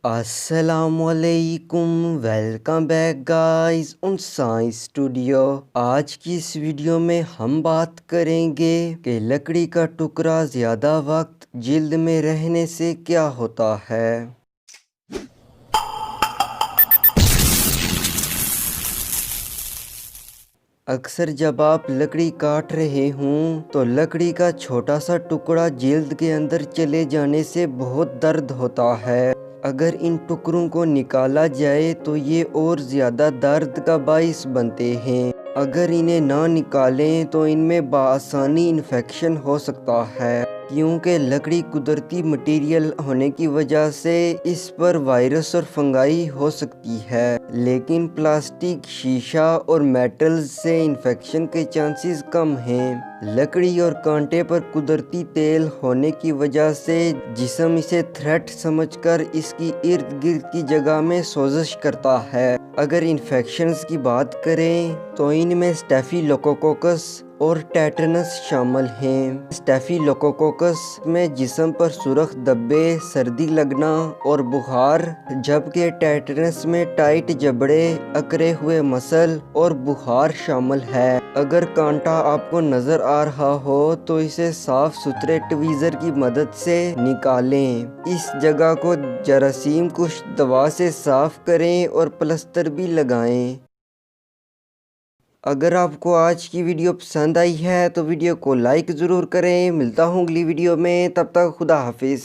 السلام علیکم، welcome back guys ان science studio. آج کی اس ویڈیو میں ہم بات کریں گے کہ لکڑی کا ٹکڑا زیادہ وقت جلد میں رہنے سے کیا ہوتا ہے۔ اکثر جب آپ لکڑی کاٹ رہے ہوں تو لکڑی کا چھوٹا سا ٹکڑا جلد کے اندر چلے جانے سے بہت درد ہوتا ہے۔ اگر ان ٹکڑوں کو نکالا جائے تو یہ اور زیادہ درد کا باعث بنتے ہیں۔ اگر انہیں نہ نکالیں تو ان میں بآسانی انفیکشن ہو سکتا ہے، کیونکہ لکڑی قدرتی مٹیریل ہونے کی وجہ سے اس پر وائرس اور فنگائی ہو سکتی ہے، لیکن پلاسٹک، شیشہ اور میٹلز سے انفیکشن کے چانسز کم ہیں۔ لکڑی اور کانٹے پر قدرتی تیل ہونے کی وجہ سے جسم اسے تھریٹ سمجھ کر اس کی ارد گرد کی جگہ میں سوزش کرتا ہے۔ اگر انفیکشنز کی بات کریں تو ان میں اسٹیفی لوکوکوکس اور ٹیٹنس شامل ہیں۔ اسٹیفی لوکوکوکس میں جسم پر سرخ دھبے، سردی لگنا اور بخار، جبکہ ٹیٹنس میں ٹائٹ جبڑے، اکڑے ہوئے مسل اور بخار شامل ہے۔ اگر کانٹا آپ کو نظر آ رہا ہو تو اسے صاف ستھرے ٹویزر کی مدد سے نکالیں۔ اس جگہ کو جراثیم کش دوا سے صاف کریں اور پلسٹر بھی لگائیں۔ اگر آپ کو آج کی ویڈیو پسند آئی ہے تو ویڈیو کو لائک ضرور کریں۔ ملتا ہوں اگلی ویڈیو میں، تب تک خدا حافظ۔